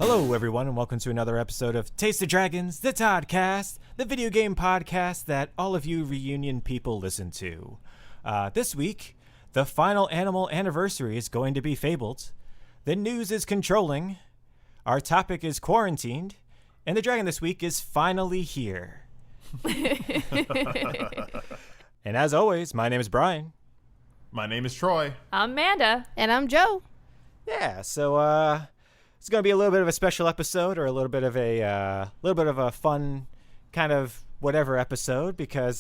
Hello, everyone, and welcome to another episode of Taste of Dragons, the Toddcast, the video game podcast that all of you reunion people listen to. This week, the final animal anniversary is going to be fabled. The news is controlling. Our topic is quarantined. And the dragon this week is finally here. And as always, my name is Brian. My name is Troy. I'm Amanda. And I'm Joe. Yeah, so it's going to be a little bit of a special episode, or a little bit of a fun kind of whatever episode, because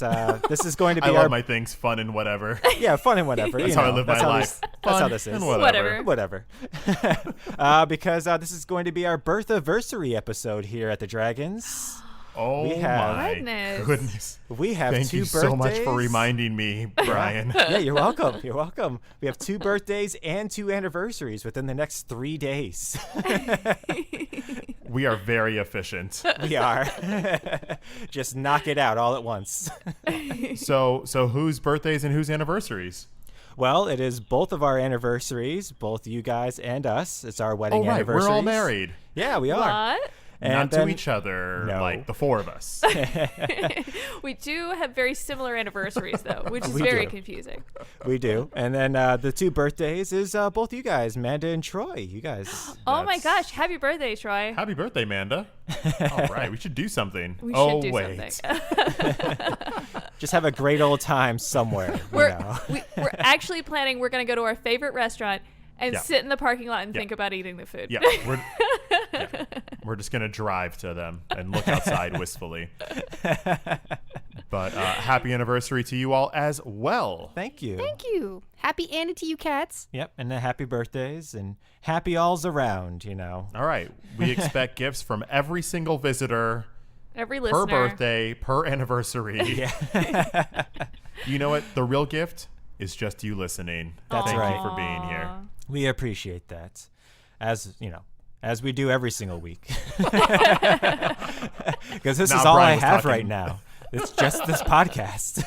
this is going to be I love my things fun and whatever. Yeah, fun and whatever. That's how I live my life. That's how this is. And whatever. Because this is going to be our birth-anniversary episode here at the Dragons. Oh my goodness. We have Thank two you birthdays. so much for reminding me, Brian. Yeah, you're welcome. You're welcome. We have 2 birthdays and 2 anniversaries within the next 3 days. We are very efficient. We are. Just knock it out all at once. So whose birthdays and whose anniversaries? Well, it is both of our anniversaries, both you guys and us. It's our wedding anniversary. We're all married. Yeah, we are. What? And not then, to each other, no. like the 4 of us. We do have very similar anniversaries, though, which is We very do. confusing. We do. And then the 2 birthdays is both you guys, Amanda and Troy. You guys. Oh my gosh. Happy birthday, Troy. Happy birthday, Amanda. All right, we should do something. We should do wait. something. Just have a great old time somewhere. We're actually planning, we're going to go to our favorite restaurant and Yeah. sit in the parking lot and Yeah. think about eating the food. Yeah, we're just going to drive to them and look outside wistfully. But happy anniversary to you all as well. Thank you. Thank you. Happy Annie to you cats. Yep, and then happy birthdays and happy alls around, you know. All right, we expect gifts from every single visitor. Every listener. Per birthday, per anniversary. Yeah. You know what? The real gift is just you listening. That's Thank right. you for being here. We appreciate that. As, you know, as we do every single week. Because this Nah, is all Brian I was have talking- right now. It's just this podcast.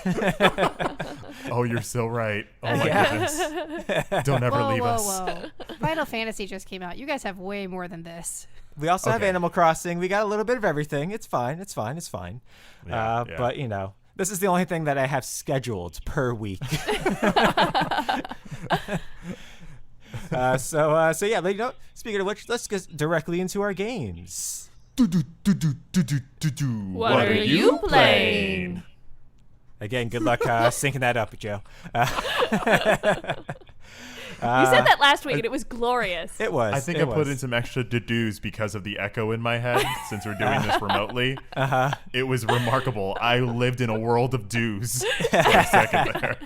Oh, you're so right. Oh my Yeah. goodness. Don't ever leave us. Whoa. Final Fantasy just came out. You guys have way more than this. We also have Okay. Animal Crossing. We got a little bit of everything. It's fine. It's fine. It's fine. Yeah. But, you know, this is the only thing that I have scheduled per week. So yeah, you know, speaking of which, let's get directly into our games. What are you playing? Again, good luck syncing that up, Joe. You said that last week, and it was glorious. It was. I think it I put was. in some extra to-dos because of the echo in my head since we're doing this remotely. It was remarkable. I lived in a world of do's for a second there.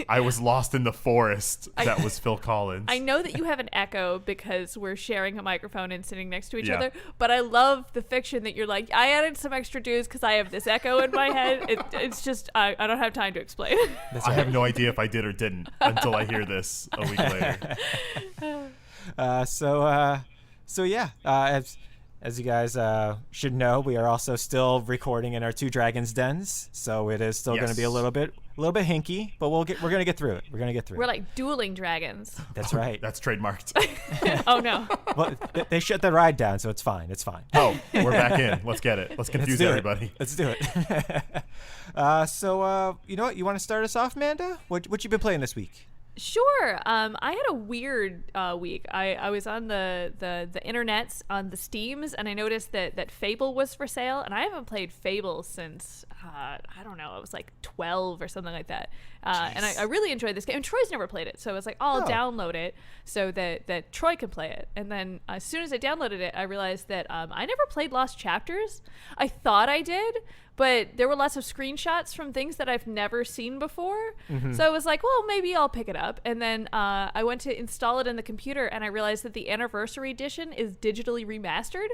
I was lost in the forest. That was Phil Collins. I know that you have an echo because we're sharing a microphone and sitting next to each Yeah. other, but I love the fiction that you're like, I added some extra dues because I have this echo in my head. It's just, I don't have time to explain. That's I right. have no idea if I did or didn't until I hear this a week later. So yeah, as you guys should know, we are also still recording in our 2 Dragons dens, so it is still going to Yes. be a little bit hinky, but we're going to get through it. We're going to get through We're it. like dueling dragons. That's right. That's trademarked. Oh, no. Well, they shut the ride down, so it's fine. It's fine. Oh, we're back in. Let's get it. Let's confuse do it. everybody. Let's do it. So you know what? You want to start us off, Amanda? What you been playing this week? Sure. I had a weird week. I was on the internets on the Steams, and I noticed that Fable was for sale, and I haven't played Fable since I don't know, it was like 12 or something like that. And I really enjoyed this game. And Troy's never played it, so I was like, I'll download it so that Troy can play it. And then as soon as I downloaded it, I realized that I never played Lost Chapters. I thought I did, but there were lots of screenshots from things that I've never seen before. So I was like, well, maybe I'll pick it up. And then I went to install it in the computer, and I realized that the anniversary edition is digitally remastered.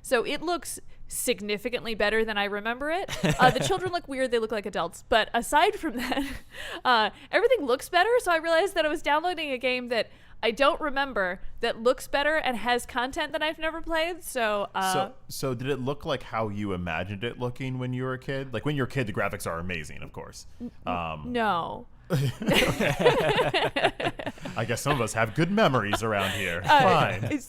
So it looks significantly better than I remember it. The children look weird. They look like adults. But aside from that, everything looks better. So I realized that I was downloading a game that I don't remember that looks better and has content that I've never played. So So did it look like how you imagined it looking when you were a kid? Like when you're a kid, the graphics are amazing, of course. No. I guess some of us have good memories around here. Fine.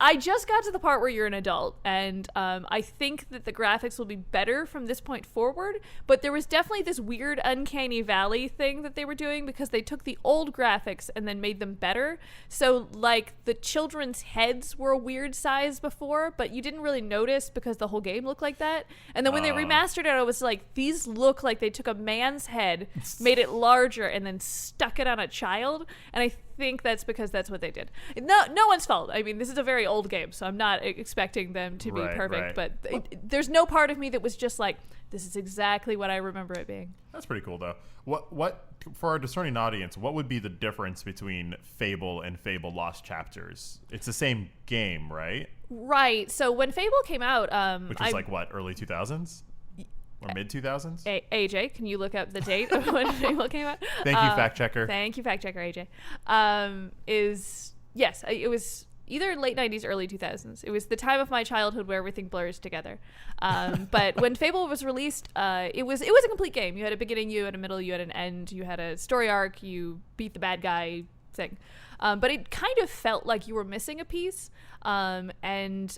I just got to the part where you're an adult, and I think that the graphics will be better from this point forward, but there was definitely this weird uncanny valley thing that they were doing because they took the old graphics and then made them better. So, like, the children's heads were a weird size before, but you didn't really notice because the whole game looked like that. And then when they remastered it, I was like, these look like they took a man's head, made it larger, and then stuck it on a child, and I think that's because that's what they did. No one's fault. I mean, this is a very old game, so I'm not expecting them to be perfect, but there's no part of me that was just like, this is exactly what I remember it being. That's pretty cool, though. What for our discerning audience, what would be the difference between Fable and Fable Lost Chapters? It's the same game, right? Right. So when Fable came out, which was early 2000s? Or mid 2000s? AJ, can you look up the date of when Fable came out? Thank you, fact checker. Thank you, fact checker AJ. It was either late 90s, early 2000s. It was the time of my childhood where everything blurs together. But when Fable was released, it was a complete game. You had a beginning, you had a middle, you had an end, you had a story arc, you beat the bad guy thing. But it kind of felt like you were missing a piece. And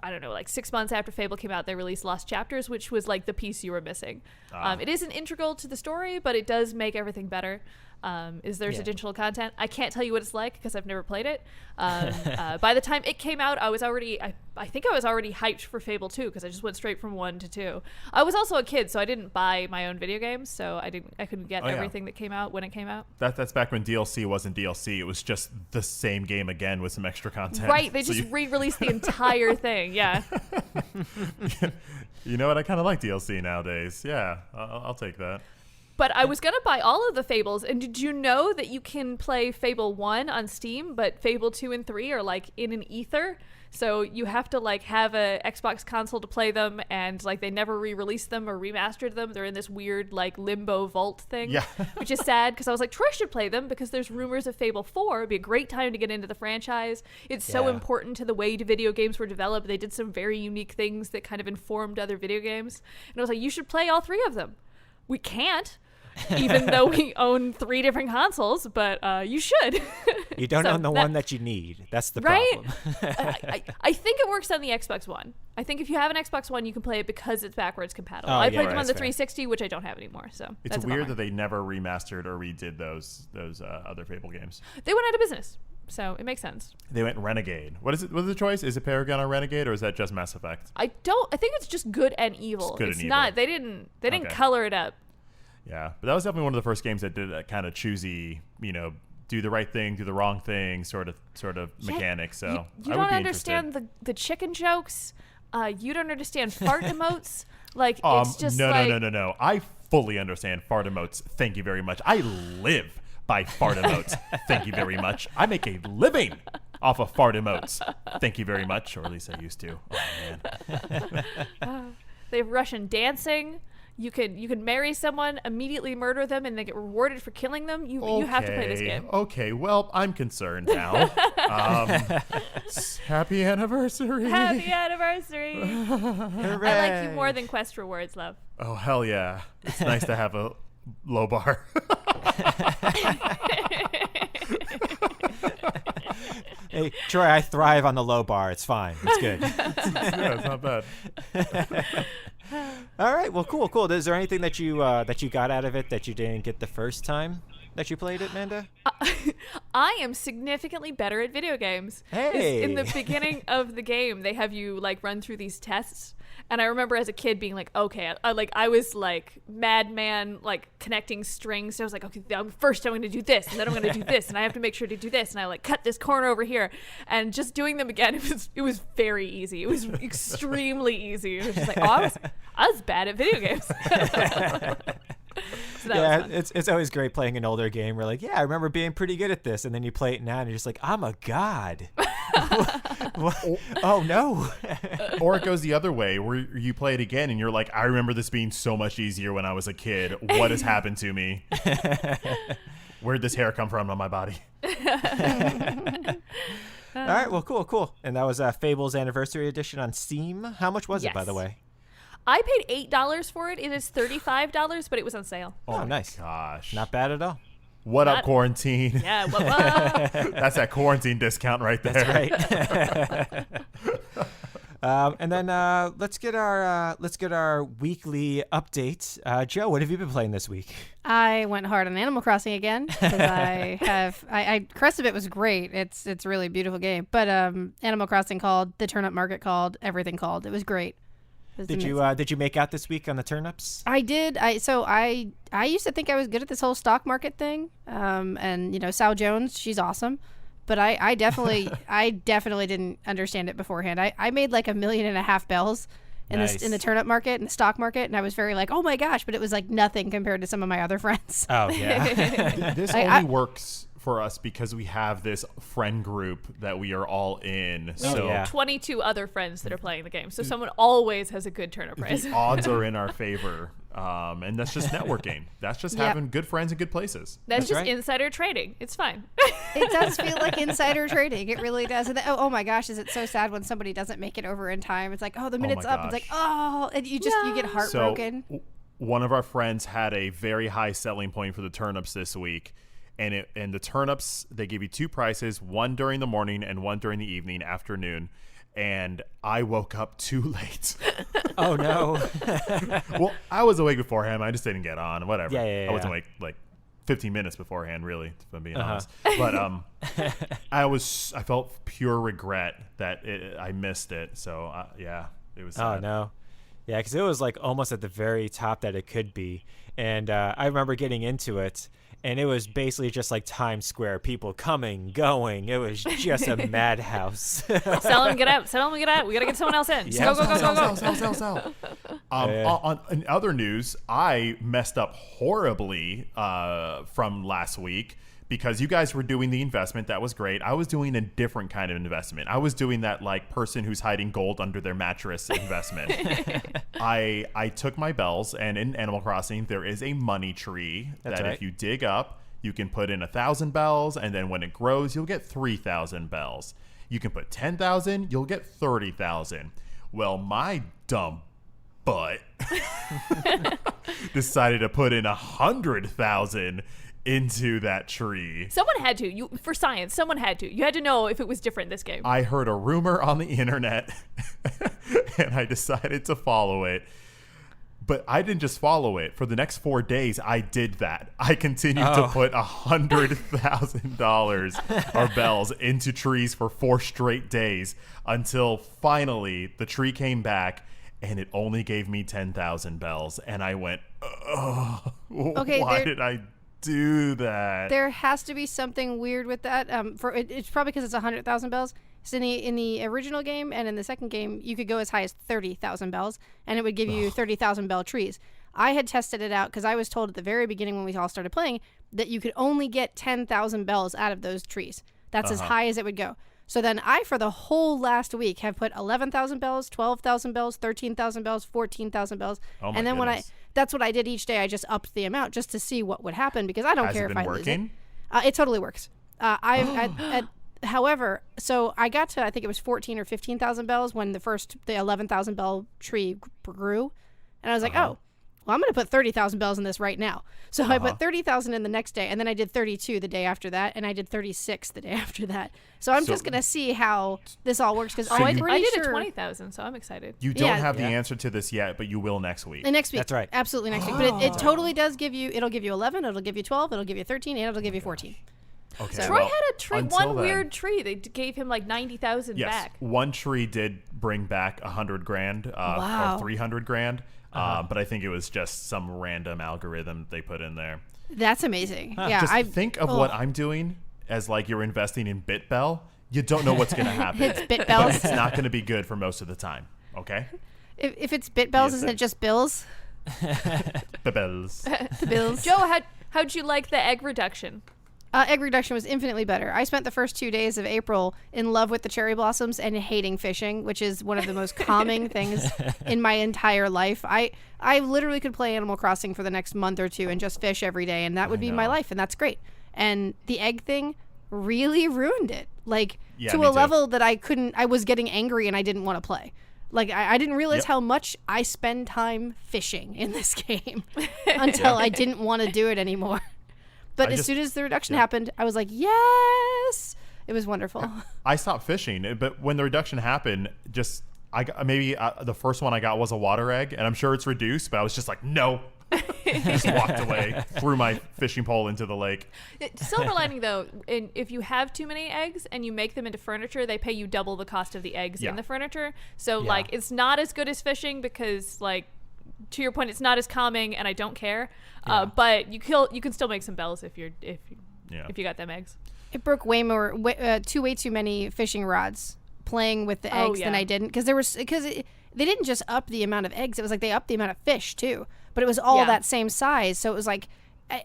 I don't know, like 6 months after Fable came out, they released Lost Chapters, which was like the piece you were missing. It isn't integral to the story, but it does make everything better. There's additional content. I can't tell you what it's like because I've never played it. By the time it came out, I think I was already hyped for Fable 2 because I just went straight from 1 to 2. I was also a kid, so I didn't buy my own video games, so I couldn't get everything that came out when it came out. That's back when DLC wasn't DLC. It was just the same game again with some extra content. Right, they just re-released the entire thing, yeah. You know what? I kind of like DLC nowadays. Yeah, I'll take that. But I was going to buy all of the Fables, and did you know that you can play Fable 1 on Steam, but Fable 2 and 3 are, like, in an ether? So you have to, like, have a Xbox console to play them, and, like, they never re-released them or remastered them. They're in this weird, like, limbo vault thing, which is sad, because I was like, Troy should play them, because there's rumors of Fable 4. It'd be a great time to get into the franchise. It's so important to the way video games were developed. They did some very unique things that kind of informed other video games. And I was like, you should play all 3 of them. We can't. Even though we own 3 different consoles, but you should. You don't own the one that you need. That's the problem. I think it works on the Xbox One. I think if you have an Xbox One, you can play it because it's backwards compatible. I played them on the 360, which I don't have anymore. So it's weird that they never remastered or redid those other Fable games. They went out of business, so it makes sense. They went Renegade. What is it? What's the choice? Is it Paragon or Renegade, or is that just Mass Effect? I think it's just good and evil. It's not. They didn't color it up. Yeah, but that was definitely one of the first games that did that kind of choosy, do the right thing, do the wrong thing, sort of mechanic. So you don't understand the chicken jokes. You don't understand fart emotes. Like it's just no. I fully understand fart emotes. Thank you very much. I live by fart emotes. Thank you very much. I make a living off of fart emotes. Thank you very much, or at least I used to. Oh man. They have Russian dancing. You can marry someone, immediately murder them, and they get rewarded for killing them. You have to play this game. Okay, well, I'm concerned now. Happy anniversary. Happy anniversary. I like you more than quest rewards, love. Oh, hell yeah. It's nice to have a low bar. Hey, Troy, I thrive on the low bar. It's fine. It's good. Yeah, it's not bad. All right. Well, cool. Is there anything that you got out of it that you didn't get the first time that you played it, Manda? I am significantly better at video games. Hey. In the beginning of the game, they have you like run through these tests. And I remember as a kid being like, okay, I was like madman, like connecting strings. So I was like, okay, first I'm going to do this, and then I'm going to do this, and I have to make sure to do this, and I like cut this corner over here, and just doing them again, it was very easy. It was extremely easy. It was just like, I was bad at video games. So it's always great playing an older game. We're like, I remember being pretty good at this, and then you play it now, and you're just like, I'm a god. Oh no. Or it goes the other way where you play it again and you're like, I remember this being so much easier when I was a kid. What has happened to me? Where'd this hair come from on my body? All right, well, cool. And that was Fable's Anniversary Edition on Steam. How much was it, by the way? I paid $8 for it. It is $35, but it was on sale. Oh, nice. Gosh. Not bad at all. What up, quarantine? Yeah, what? That's that quarantine discount right there. That's right. And then let's get our weekly update. Joe, what have you been playing this week? I went hard on Animal Crossing again because Crest of it was great. It's a really beautiful game. But Animal Crossing called, the turnip market called, everything called. It was great. Did you make out this week on the turnips? I did. I used to think I was good at this whole stock market thing. And Sal Jones, she's awesome. But I definitely didn't understand it beforehand. I made like $1.5 million bells in the turnip market, in the stock market, and I was very like, oh my gosh, but it was like nothing compared to some of my other friends. Oh yeah. This only works for us because we have this friend group that we are all in. So yeah. 22 other friends that are playing the game. So someone always has a good turnip price. the odds are in our favor. And that's just networking. That's just having good friends in good places. That's just right. insider trading. It's fine. It does feel like insider trading. It really does. And oh my gosh, is it so sad when somebody doesn't make it over in time? It's like, oh, the minute's up. It's like, oh, and you get heartbroken. So one of our friends had a very high selling point for the turnips this week. And the turnips, they give you two prices, one during the morning and one during the evening, afternoon. And I woke up too late. Oh no. Well, I was awake before him. I just didn't get on. Whatever. Yeah. I was awake like 15 minutes beforehand, really, if I'm being honest. But I felt pure regret that I missed it. So it was sad. Oh no. Yeah, because it was like almost at the very top that it could be. And I remember getting into it. And it was basically just like Times Square, people coming, going. It was just a madhouse. Sell them, get out. Sell them, get out. We got to get someone else in. Yeah. Go. Sell. In other news, I messed up horribly from last week because you guys were doing the investment. That was great. I was doing a different kind of investment. I was doing that like person who's hiding gold under their mattress investment. I took my bells, and in Animal Crossing, there is a money tree if you dig up, you can put in 1,000 bells, and then when it grows, you'll get 3,000 bells. You can put 10,000, you'll get 30,000. Well, my dumb butt decided to put in 100,000 into that tree. Someone had to. For science, someone had to. You had to know if it was different this game. I heard a rumor on the internet and I decided to follow it. But I didn't just follow it. For the next 4 days, I did that. I continued to put $100,000 or bells into trees for 4 straight days until finally the tree came back and it only gave me 10,000 bells. And I went, oh, Okay, why did I do that? There has to be something weird with that. It's probably because it's 100,000 bells. So in the original game and in the second game, you could go as high as 30,000 bells, and it would give you 30,000 bell trees. I had tested it out because I was told at the very beginning when we all started playing that you could only get 10,000 bells out of those trees. That's as high as it would go. So then I, for the whole last week, have put 11,000 bells, 12,000 bells, 13,000 bells, 14,000 bells. Oh my and then goodness. that's what I did each day. I just upped the amount just to see what would happen because I don't care if I lose it. It totally works. However, so I got to, I think it was 14 or 15,000 bells when the 11,000 bell tree grew. And I was like, oh, well, I'm going to put 30,000 bells in this right now. So I put 30,000 in the next day, and then I did 32 the day after that, and I did 36 the day after that. So I'm just going to see how this all works because I did a 20,000, so I'm excited. You don't have the answer to this yet, but you will next week. And next week. That's right. Absolutely next week. But it totally does give you, it'll give you 11, it'll give you 12, it'll give you 13, and it'll give you 14. Okay. Troy had one weird tree. They gave him like 90,000 back. One tree did bring back $100,000 or $300,000, but I think it was just some random algorithm they put in there. That's amazing. Yeah, just think of what I'm doing as like you're investing in BitBell. You don't know what's going to happen. It's BitBells. But it's not going to be good for most of the time. Okay. If it's BitBells, isn't it just bills? BitBells. The bills. Joe, how'd you like the egg reduction? Egg reduction was infinitely better. I spent the first 2 days of April in love with the cherry blossoms and hating fishing, which is one of the most calming things in my entire life. I literally could play Animal Crossing for the next month or two and just fish every day, and that would be my life, and that's great. And the egg thing really ruined it, to a level that I was getting angry and I didn't want to play. Like, I didn't realize how much I spend time fishing in this game until I didn't want to do it anymore. But as soon as the reduction happened, I was like, yes! It was wonderful. I stopped fishing, but when the reduction happened, the first one I got was a water egg, and I'm sure it's reduced, but I was just like, no. Just walked away, threw my fishing pole into the lake. Silver lining, though, if you have too many eggs and you make them into furniture, they pay you double the cost of the eggs in the furniture. So, like, it's not as good as fishing because, like, to your point, it's not as calming, and I don't care. But you can still make some bells if you got them eggs. It broke way too many fishing rods playing with the eggs than I didn't, because they didn't just up the amount of eggs. It was like they upped the amount of fish too, but it was all that same size. So it was like,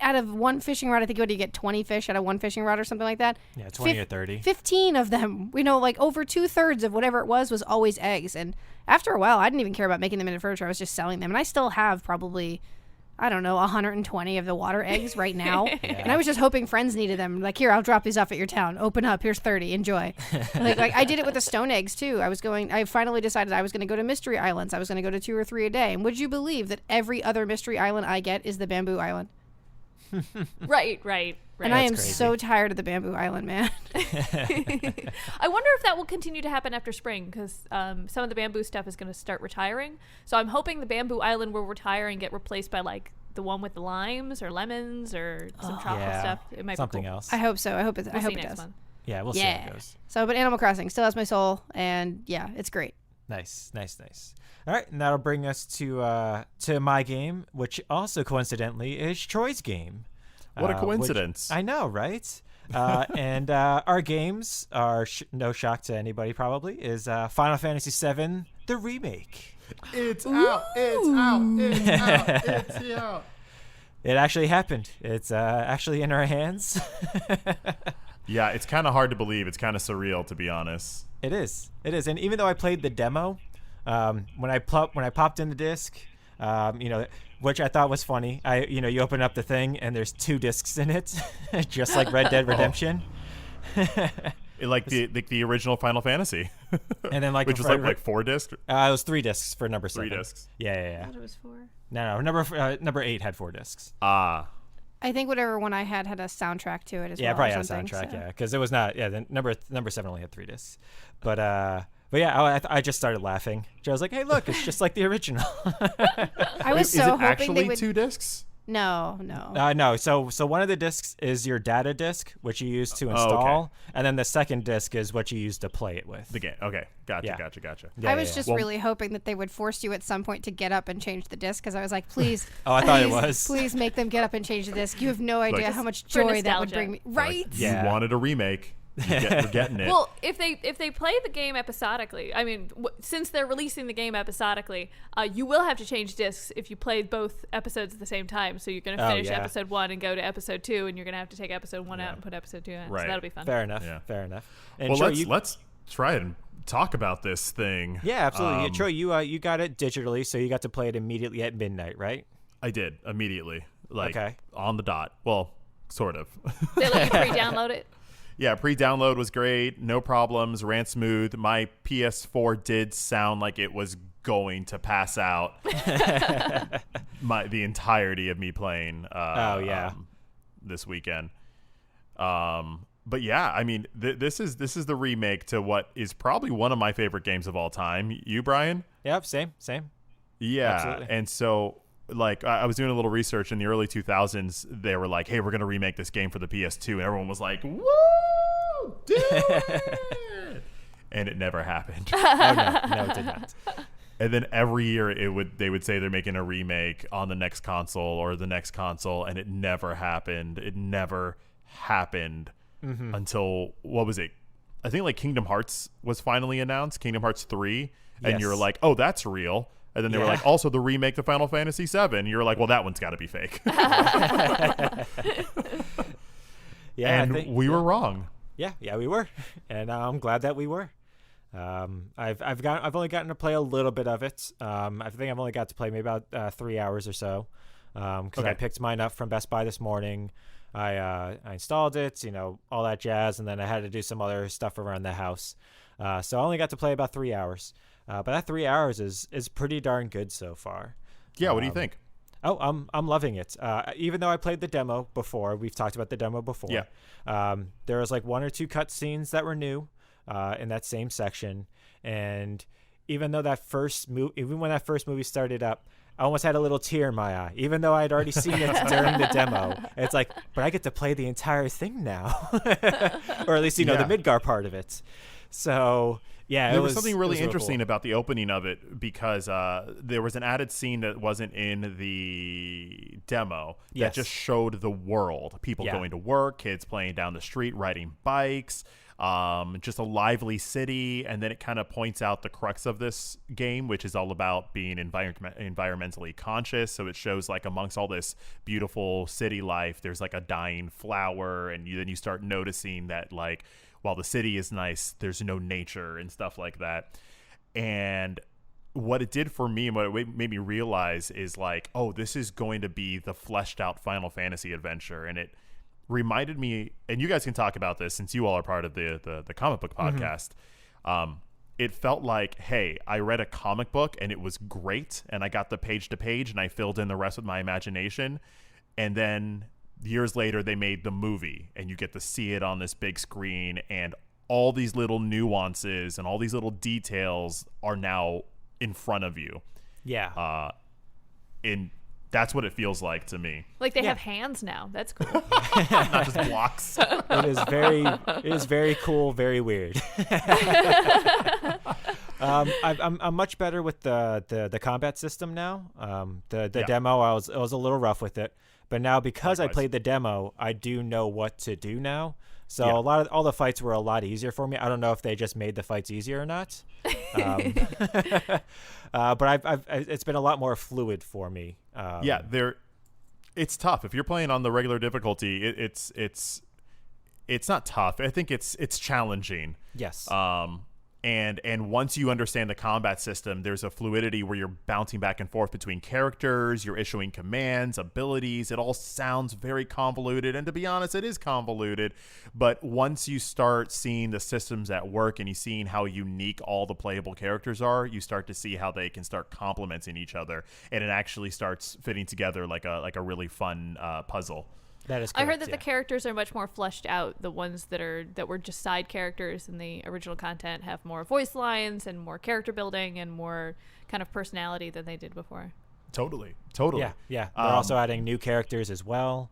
out of one fishing rod, I think you get 20 fish out of one fishing rod or something like that. Yeah, 20 or 30. 15 of them, like over 2/3 of whatever it was always eggs. And after a while, I didn't even care about making them into furniture. I was just selling them. And I still have probably, I don't know, 120 of the water eggs right now. And I was just hoping friends needed them. Like, here, I'll drop these off at your town. Open up. Here's 30. Enjoy. like I did it with the stone eggs, too. I finally decided I was going to go to Mystery Islands. I was going to go to 2 or 3 a day. And would you believe that every other Mystery Island I get is the Bamboo Island? Right. And I am so tired of the Bamboo Island, man. I wonder if that will continue to happen after spring, because some of the bamboo stuff is going to start retiring. So I'm hoping the Bamboo Island will retire and get replaced by, like, the one with the limes or lemons or some tropical stuff. It might something be cool. else. I hope so. I hope it We'll see does. next month. Yeah, we'll see how it goes. So, but Animal Crossing still has my soul, and it's great. Nice. All right, and that'll bring us to my game, which also coincidentally is Troy's game. What a coincidence. I know, right? And our games are, no shock to anybody probably, is Final Fantasy VII, the remake. It's out. It actually happened. It's actually in our hands. Yeah, it's kind of hard to believe. It's kind of surreal, to be honest. It is. And even though I played the demo, when I popped in the disc, which I thought was funny. You open up the thing and there's 2 discs in it, just like Red Dead Redemption. Like the original Final Fantasy. And then which was like 4 discs. It was 3 discs for number 7. 3 discs. Yeah. I thought it was 4. No, number 8 had 4 discs. Ah. I think whatever one I had a soundtrack to it as well. Yeah, probably had a soundtrack. So. Yeah, because it was not. Yeah, the number 7 only had 3 discs. But yeah, I just started laughing. I was like, "Hey, look, it's just like the original." I was so hoping actually they would... 2 discs? No. No. So one of the discs is your data disc, which you use to install, and then the second disc is what you use to play it with. The game. Okay, gotcha. Yeah, I was just really hoping that they would force you at some point to get up and change the disc, because I was like, please. I thought it was. Please make them get up and change the disc. You have no idea how much joy that would bring me. Right? You wanted a remake. We're getting it. Well, if they play the game episodically, I mean, since they're releasing the game episodically, you will have to change discs if you play both episodes at the same time. So you're going to finish episode 1 and go to episode 2, and you're going to have to take episode 1 out and put episode 2 in. Right. So that'll be fun. Fair enough. And well, Troy, let's try and talk about this thing. Yeah, absolutely. Troy, you got it digitally, so you got to play it immediately at midnight, right? I did immediately, on the dot. Well, sort of. They let you pre-download it. Yeah, pre-download was great. No problems. Ran smooth. My PS4 did sound like it was going to pass out. The entirety of me playing. This weekend. But yeah, I mean, this is the remake to what is probably one of my favorite games of all time. You, Brian? Yep. Same. Yeah, absolutely. And so. Like, I was doing a little research in the early 2000s. They were like, hey, we're going to remake this game for the PS2. And everyone was like, woo, do it. And it never happened. No, it did not. And then every year they would say they're making a remake on the next console or the next console. And it never happened. It never happened until, what was it? I think like Kingdom Hearts was finally announced, Kingdom Hearts 3. And you're like, oh, that's real. And then they were like, also the remake to Final Fantasy VII. You're like, well, that one's got to be fake. We were wrong. Yeah, we were, and I'm glad that we were. I've only gotten to play a little bit of it. I think I've only got to play maybe about 3 hours or so. Because I picked mine up from Best Buy this morning. I installed it, all that jazz, and then I had to do some other stuff around the house. So I only got to play about 3 hours. But that 3 hours is pretty darn good so far. Yeah, what do you think? Oh, I'm loving it. Even though I played the demo before, we've talked about the demo before. Yeah. There was like 1 or 2 cutscenes that were new in that same section, and even though even when that first movie started up, I almost had a little tear in my eye, even though I'd already seen it during the demo. It's like, but I get to play the entire thing now, or at least the Midgar part of it. So. Yeah, there was something really interesting about the opening of it because there was an added scene that wasn't in the demo that just showed the world. People going to work, kids playing down the street, riding bikes, just a lively city. And then it kind of points out the crux of this game, which is all about being environmentally conscious. So it shows like amongst all this beautiful city life, there's like a dying flower. And then you start noticing that like, while the city is nice, there's no nature and stuff like that. And what it did for me and what it made me realize is like, oh, this is going to be the fleshed out Final Fantasy adventure. And it reminded me, and you guys can talk about this since you all are part of the comic book podcast. It felt like, hey, I read a comic book and it was great. And I got the page to page and I filled in the rest with my imagination. And then years later, they made the movie, and you get to see it on this big screen, and all these little nuances and all these little details are now in front of you. Yeah. And that's what it feels like to me. Like they have hands now. That's cool. Not just blocks. It is very cool, very weird. I'm much better with the combat system now. The demo, I was a little rough with it. But now, because I played the demo, I do know what to do now. So all the fights were a lot easier for me. I don't know if they just made the fights easier or not. But it's been a lot more fluid for me. It's tough if you're playing on the regular difficulty. It's not tough. I think it's challenging. Yes. And once you understand the combat system, there's a fluidity where you're bouncing back and forth between characters, you're issuing commands, abilities. It all sounds very convoluted, and to be honest, it is convoluted. But once you start seeing the systems at work and you seeing how unique all the playable characters are, you start to see how they can start complementing each other, and it actually starts fitting together like a really fun puzzle. That is correct, I heard that the characters are much more fleshed out. The ones that were just side characters in the original content have more voice lines and more character building and more kind of personality than they did before. Totally. Yeah. They're also adding new characters as well.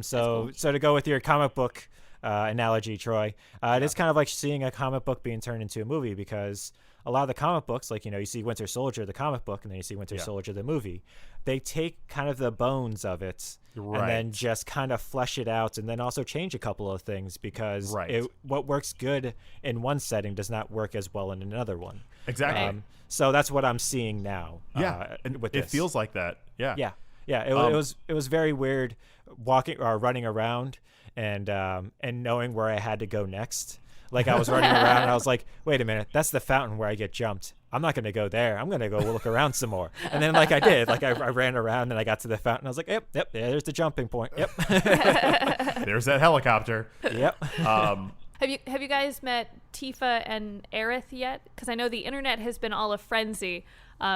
So to go with your comic book analogy, Troy, it is kind of like seeing a comic book being turned into a movie, because a lot of the comic books, like, you see Winter Soldier, the comic book, and then you see Winter Soldier, the movie. They take kind of the bones of it and then just kind of flesh it out, and then also change a couple of things, because what works good in one setting does not work as well in another one. Exactly. So that's what I'm seeing now. And with it feels like that. Yeah. It was very weird walking or running around and knowing where I had to go next. Like, I was running around and I was like, wait a minute, that's the fountain where I get jumped. I'm not going to go there. I'm going to go look around some more. And then I did. I ran around and I got to the fountain. I was like, yep, there's the jumping point. Yep. There's that helicopter. Yep. Have you guys met Tifa and Aerith yet? Because I know the internet has been all a frenzy.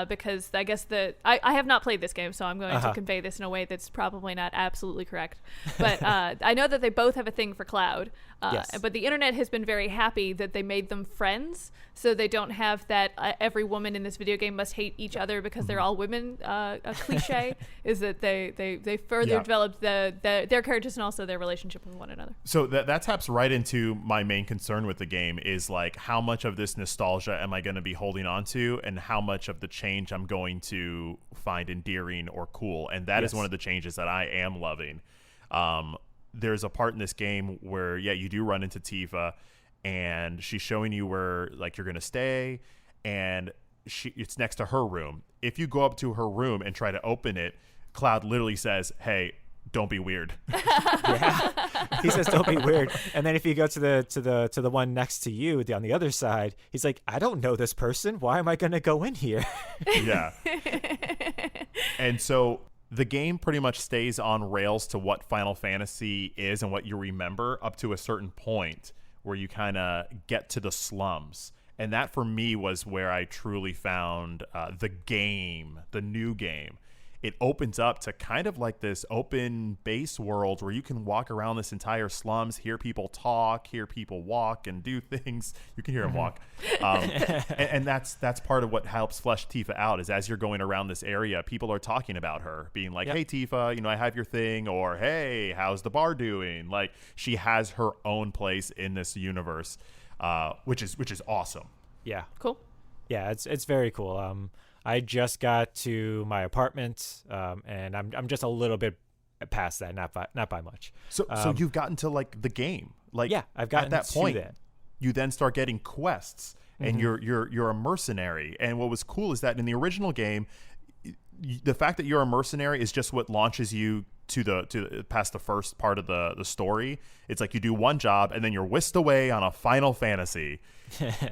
Because I guess I have not played this game, so I'm going to convey this in a way that's probably not absolutely correct. But I know that they both have a thing for Cloud. Yes. But the internet has been very happy that they made them friends, so they don't have that every woman in this video game must hate each other because they're all women a cliche. Is that they further developed their characters and also their relationship with one another. So that taps right into my main concern with the game, is like, how much of this nostalgia am I going to be holding on to, and how much of the change I'm going to find endearing or cool. And that is one of the changes that I am loving. There's a part in this game where you do run into Tifa, and she's showing you where you're going to stay, and it's next to her room. If you go up to her room and try to open it, Cloud literally says, hey, don't be weird. He says don't be weird, and then if you go to the one next to you on the other side, he's like, I don't know this person, why am I going to go in here? And so the game pretty much stays on rails to what Final Fantasy is and what you remember up to a certain point, where you kind of get to the slums. And that for me was where I truly found the new game. It opens up to kind of like this open base world where you can walk around this entire slums, hear people talk, hear people walk and do things. You can hear them walk. And that's part of what helps flesh Tifa out, is as you're going around this area, people are talking about her, being like, hey, Tifa, I have your thing, or hey, how's the bar doing? Like, she has her own place in this universe, which is awesome. Yeah. Cool. Yeah, it's very cool. I just got to my apartment, and I'm just a little bit past that, not by much. So you've gotten to like the game, like I've gotten at that point. to that. You then start getting quests, and you're a mercenary. And what was cool is that in the original game, the fact that you're a mercenary is just what launches you to past the first part of the story. It's like you do one job and then you're whisked away on a Final Fantasy.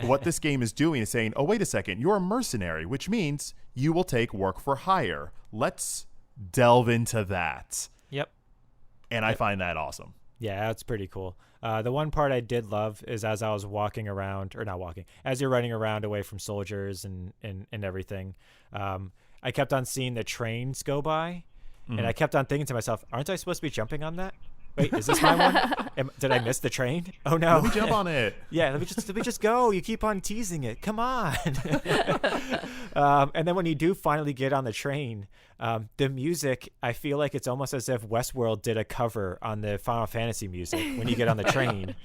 What this game is doing is saying, oh, wait a second, you're a mercenary, which means you will take work for hire. Let's delve into that. Yep. And I find that awesome. Yeah, that's pretty cool. The one part I did love is as I was walking around, or not walking, as you're running around away from soldiers and everything, I kept on seeing the trains go by, and I kept on thinking to myself, aren't I supposed to be jumping on that? Wait, is this my one? Did I miss the train? Oh no! Let me jump on it. Yeah, let me just go. You keep on teasing it. Come on. And then when you do finally get on the train, the music, I feel like it's almost as if Westworld did a cover on the Final Fantasy music when you get on the train.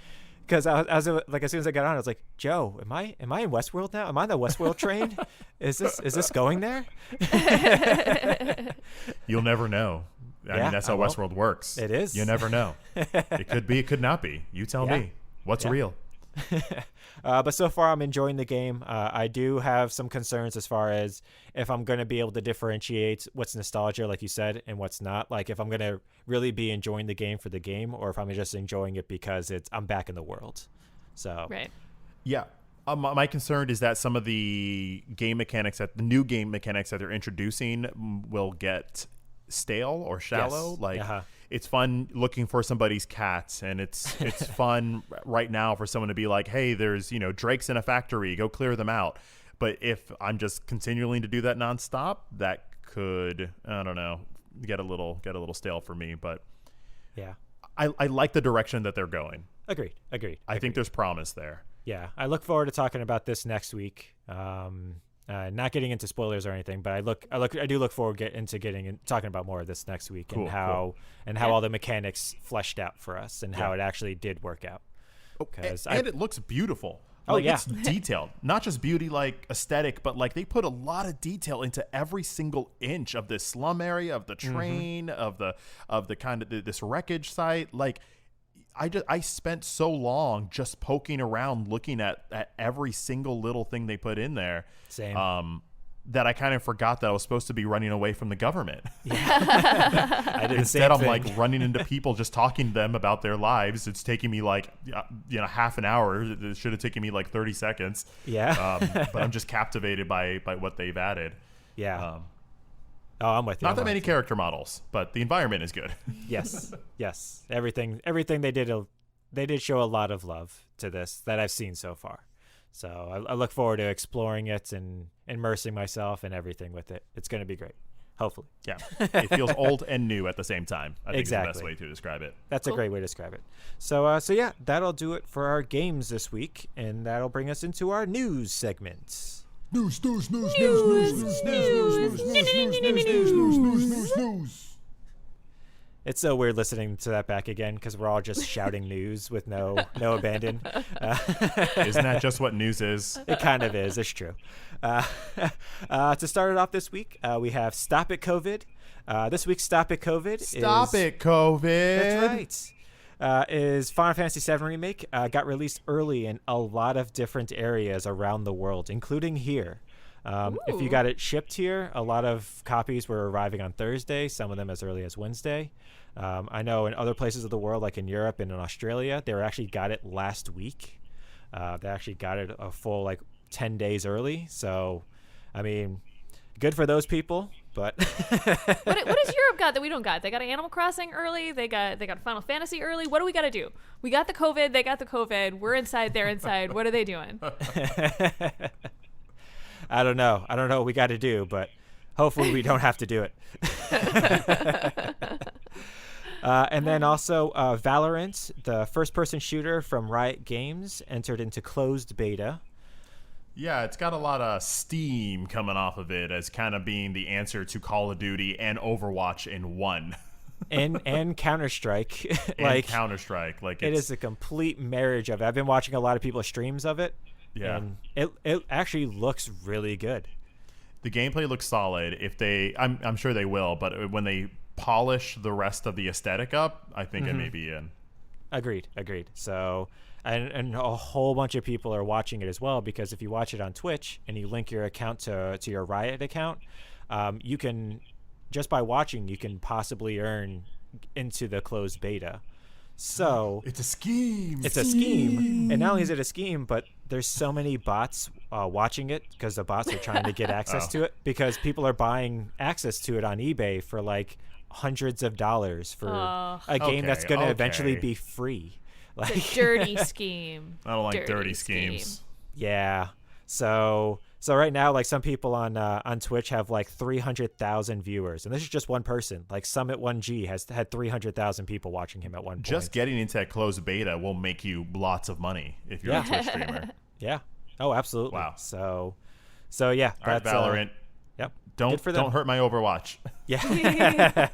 Because as soon as I got on, I was like, Joe, am I in Westworld now? Am I on the Westworld train? Is this going there? You'll never know. I mean, that's how Westworld works. It is. You never know. It could be, it could not be. You tell me. What's real? But so far, I'm enjoying the game. I do have some concerns as far as if I'm going to be able to differentiate what's nostalgia, like you said, and what's not. Like if I'm going to really be enjoying the game for the game, or if I'm just enjoying it because I'm back in the world. So right. Yeah. My concern is that some of the the new game mechanics that they're introducing will get stale or shallow. Yes. Like it's fun looking for somebody's cat, and it's fun right now for someone to be like, hey, there's drakes in a factory, go clear them out. But if I'm just continuing to do that nonstop, that could, I don't know, get a little stale for me. But yeah, I like the direction that they're going. Agreed. I think there's promise there. Yeah, I look forward to talking about this next week. Not getting into spoilers or anything, but I do look forward to talking about more of this next week. Cool, and how all the mechanics fleshed out for us and how it actually did work out. And it looks beautiful. Oh, yeah. It's detailed, not just beauty, like aesthetic, but like they put a lot of detail into every single inch of this slum area, of the train, of the kind of this wreckage site. Like I spent so long just poking around, looking at every single little thing they put in there. Same. That I kind of forgot that I was supposed to be running away from the government. Yeah. I did Instead, I'm thing. like running into people, just talking to them about their lives. It's taking me like half an hour. It should have taken me like 30 seconds. Yeah. But I'm just captivated by what they've added. Yeah. I'm with you. Not that many character models, but the environment is good. Yes. Everything they did show a lot of love to this that I've seen so far. So I look forward to exploring it and immersing myself and everything with it. It's going to be great. Hopefully. Yeah. It feels old and new at the same time. I think Exactly. is the best way to describe it. That's a great way to describe it. So yeah, that'll do it for our games this week, and that'll bring us into our news segment. News. It's so weird listening to that back again because we're all just shouting news with no abandon. Isn't that just what news is? It kind of is. It's true. To start it off this week, we have Stop It COVID. This week's Stop It COVID Stop it, COVID. That's right. Is Final Fantasy VII Remake. Got released early in a lot of different areas around the world, including here. If you got it shipped here, a lot of copies were arriving on Thursday, some of them as early as Wednesday. I know in other places of the world, like in Europe and in Australia, they actually got it last week. They actually got it a full 10 days early. So, I mean, good for those people. but what does Europe got that we don't got? They got Animal Crossing early. They got Final Fantasy early. What do we got to do? We got the COVID. They got the COVID. We're inside. They're inside. What are they doing? I don't know what we got to do, but hopefully we don't have to do it. And then also Valorant, the first-person shooter from Riot Games, entered into closed beta. Yeah, it's got a lot of steam coming off of it as kind of being the answer to Call of Duty and Overwatch in one. and Counter-Strike. Counter-Strike. It is a complete marriage of it. I've been watching a lot of people's streams of it. Yeah. And it actually looks really good. The gameplay looks solid. I'm sure they will, but when they polish the rest of the aesthetic up, I think it may be in. Agreed. So, and a whole bunch of people are watching it as well, because if you watch it on Twitch and you link your account to your Riot account, you can, just by watching, you can possibly earn into the closed beta. So it's a scheme. And not only is it a scheme, but there's so many bots watching it, because the bots are trying to get access to it, because people are buying access to it on eBay for like hundreds of dollars for a game that's going to eventually be free. Like, it's a dirty scheme. I don't like dirty schemes. Yeah. So right now, like, some people on Twitch have like 300,000 viewers, and this is just one person. Like, Summit1G had 300,000 people watching him at one point. Just getting into that closed beta will make you lots of money if you're a Twitch streamer. Yeah. Oh, absolutely. Wow. So yeah. All right, Valorant. Yep. Don't hurt my Overwatch. Yeah.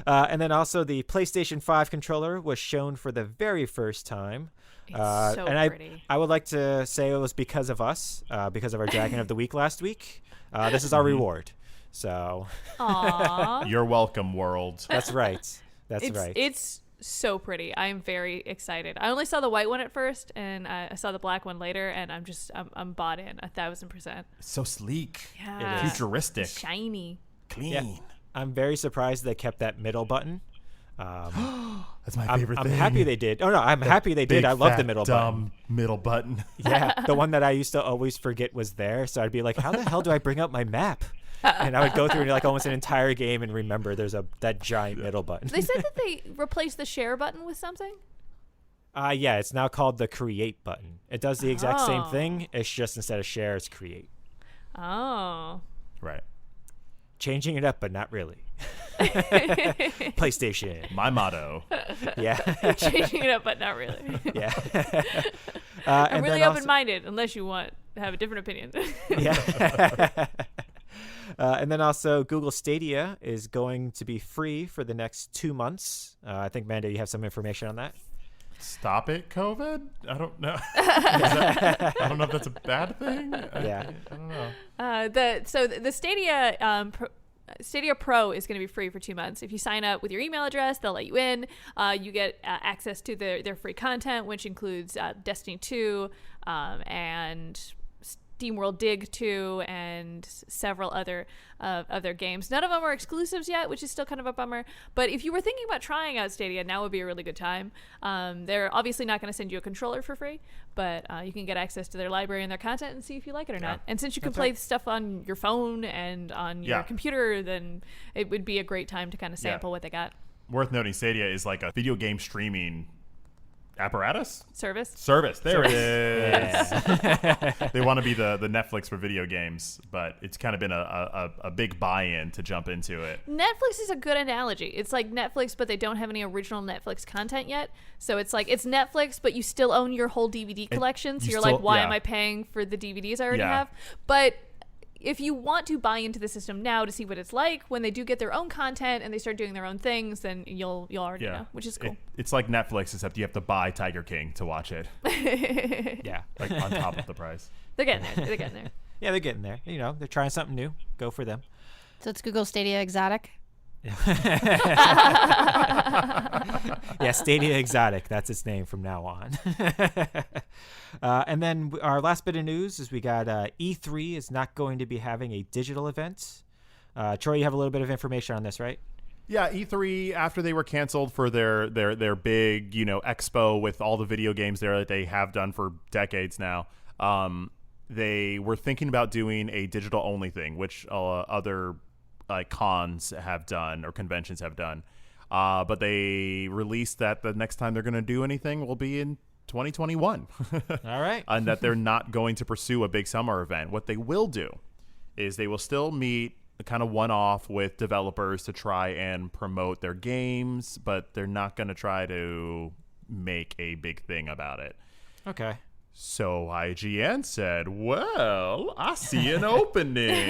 And then also the PlayStation 5 controller was shown for the very first time. It's so pretty. I would like to say it was because of us, because of our Dragon of the Week last week. This is our reward. So Aww. You're welcome, world. That's right. Right. It's so pretty. I am very excited. I only saw the white one at first, and I saw the black one later, and I'm bought in 1,000%. It's so sleek. Yeah. Futuristic. Shiny. Clean. Yeah. I'm very surprised they kept that middle button. That's my favorite thing. I'm happy they did. Oh no, I'm happy they did. I love the middle button. Middle button. Yeah, the one that I used to always forget was there. So I'd be like, how the hell do I bring up my map? And I would go through like almost an entire game and remember there's that giant middle button. They said that they replaced the share button with something? Yeah, it's now called the create button. It does the exact same thing. It's just instead of share, it's create. Oh. Right. Changing it up, but not really. PlayStation. My motto. Yeah. Changing it up, but not really. Yeah. I'm really open-minded, unless you want to have a different opinion. Yeah. And then also Google Stadia is going to be free for the next 2 months. I think, Manda, you have some information on that. Stop it, COVID? I don't know. I don't know if that's a bad thing. Yeah. I don't know. The Stadia Stadia Pro is going to be free for 2 months. If you sign up with your email address, they'll let you in. You get access to their free content, which includes Destiny 2 and SteamWorld Dig 2 and several other games. None of them are exclusives yet, which is still kind of a bummer. But if you were thinking about trying out Stadia, now would be a really good time. They're obviously not going to send you a controller for free, but you can get access to their library and their content and see if you like it or not. And since you can play stuff on your phone and on your computer, then it would be a great time to kind of sample what they got. Worth noting, Stadia is like a video game streaming apparatus? Service. There it is. Yeah. They want to be the Netflix for video games, but it's kind of been a big buy-in to jump into it. Netflix is a good analogy. It's like Netflix, but they don't have any original Netflix content yet. So it's like it's Netflix, but you still own your whole DVD collection. So you're like, why am I paying for the DVDs I already have? But if you want to buy into the system now to see what it's like when they do get their own content and they start doing their own things, then you'll already know, which is cool. It's like Netflix, except you have to buy Tiger King to watch it. Yeah, like on top of the price. They're getting there. Yeah, they're getting there. You know, they're trying something new. Go for them. So it's Google Stadia Exotic. Yeah, Stadia Exotic. That's its name from now on. And then our last bit of news is we got E3 is not going to be having a digital event. Troy, you have a little bit of information on this, right? Yeah, E3, after they were canceled for their big, expo with all the video games there that they have done for decades now, they were thinking about doing a digital only thing, which other cons have done or conventions have done. But they released that the next time they're going to do anything will be in 2021. All right. And that they're not going to pursue a big summer event. What they will do is they will still meet kind of one-off with developers to try and promote their games, but they're not going to try to make a big thing about it. Okay. So IGN said, well, I see an opening.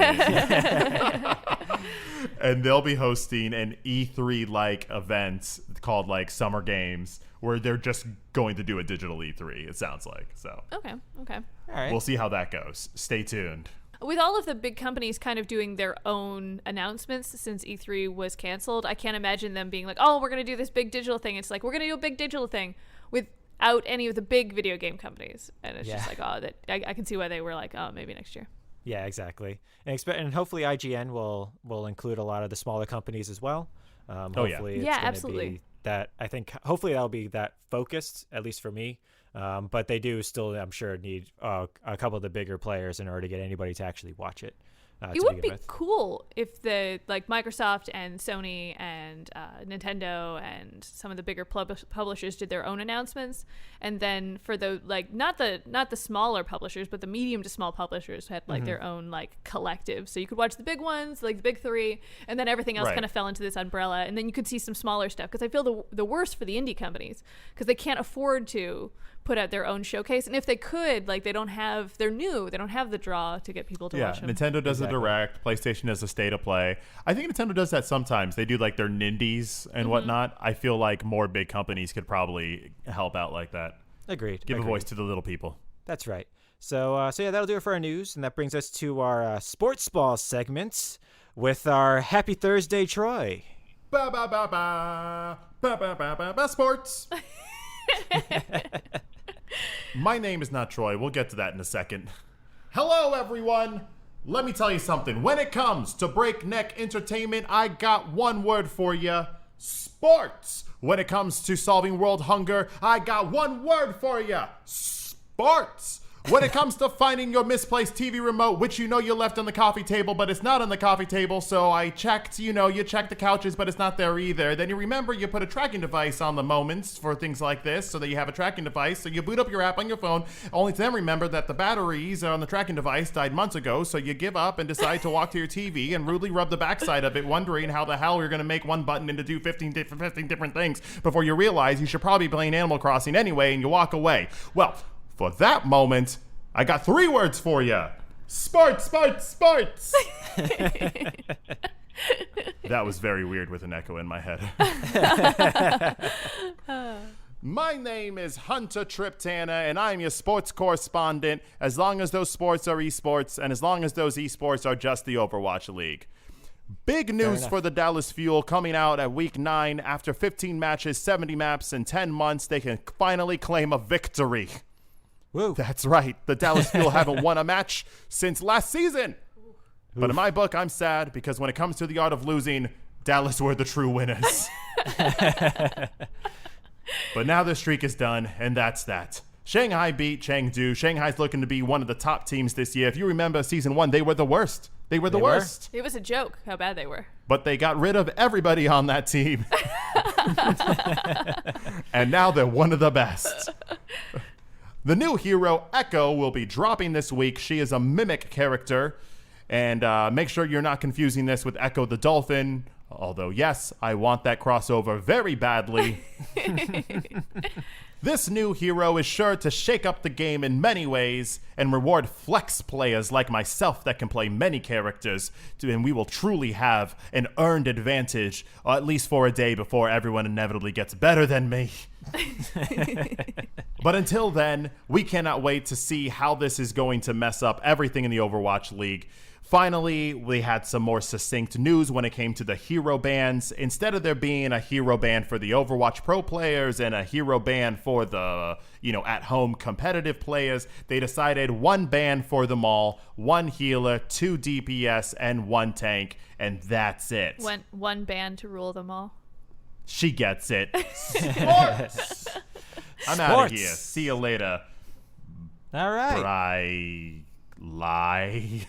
And they'll be hosting an E3-like event called like Summer Games, where they're just going to do a digital E3, it sounds like. So Okay. All right. we'll see how that goes. Stay tuned. With all of the big companies kind of doing their own announcements since E3 was canceled, I can't imagine them being like, oh, we're going to do this big digital thing. It's like, we're going to do a big digital thing without any of the big video game companies. And it's just like, oh, that I can see why they were like, oh, maybe next year. Yeah, exactly. And hopefully IGN will include a lot of the smaller companies as well. Hopefully it's gonna absolutely. be that. I think hopefully that'll be that focused, at least for me. But they do still, I'm sure, need a couple of the bigger players in order to get anybody to actually watch it. It would be cool if the Microsoft and Sony and Nintendo and some of the bigger publishers did their own announcements, and then for the not the smaller publishers, but the medium to small publishers had their own collective. So you could watch the big ones, like the big three, and then everything else kind of fell into this umbrella, and then you could see some smaller stuff. Because I feel the worst for the indie companies because they can't afford to put out their own showcase, and if they could, they don't have the draw to get people to watch them. Nintendo does a direct, PlayStation does a state of play. I think Nintendo does that sometimes. They do their Nindies and whatnot. I feel like more big companies could probably help out like that. Agreed. Give a voice to the little people. That's right. So yeah, that'll do it for our news, and that brings us to our sports ball segments with our Happy Thursday, Troy. Ba ba ba ba ba ba ba ba ba sports. My name is not Troy. We'll get to that in a second. Hello, everyone. Let me tell you something. When it comes to breakneck entertainment, I got one word for you. Sports. When it comes to solving world hunger, I got one word for you. Sports. When it comes to finding your misplaced TV remote, which you left on the coffee table, but it's not on the coffee table, so I checked, you checked the couches, but it's not there either. Then you remember you put a tracking device on the moments for things like this, so that you have a tracking device, so you boot up your app on your phone, only to then remember that the batteries on the tracking device died months ago, so you give up and decide to walk to your TV and rudely rub the backside of it, wondering how the hell you're going to make one button into do 15 different things before you realize you should probably be playing Animal Crossing anyway, and you walk away. Well, for that moment, I got 3 words for you. Sports, sports, sports. That was very weird with an echo in my head. My name is Hunter Triptana, and I'm your sports correspondent, as long as those sports are esports, and as long as those esports are just the Overwatch League. Big news for the Dallas Fuel coming out at Week 9. After 15 matches, 70 maps, and 10 months, they can finally claim a victory. Woo. That's right. The Dallas Fuel haven't won a match since last season. But in my book, I'm sad because when it comes to the art of losing, Dallas were the true winners. But now the streak is done, and that's that. Shanghai beat Chengdu. Shanghai's looking to be one of the top teams this year. If you remember Season 1, they were the worst. They were the worst. It was a joke how bad they were. But they got rid of everybody on that team. And now they're one of the best. The new hero, Echo, will be dropping this week. She is a mimic character. And make sure you're not confusing this with Echo the Dolphin. Although, yes, I want that crossover very badly. This new hero is sure to shake up the game in many ways and reward flex players like myself that can play many characters, and we will truly have an earned advantage, or at least for a day before everyone inevitably gets better than me. But until then, we cannot wait to see how this is going to mess up everything in the Overwatch League. Finally, we had some more succinct news when it came to the hero bans. Instead of there being a hero ban for the Overwatch Pro players and a hero ban for the, at-home competitive players, they decided one ban for them all, 1 healer, 2 DPS, and 1 tank, and that's it. One ban to rule them all. She gets it. Sports! I'm out of here. See you later. All right. Bye. Lie.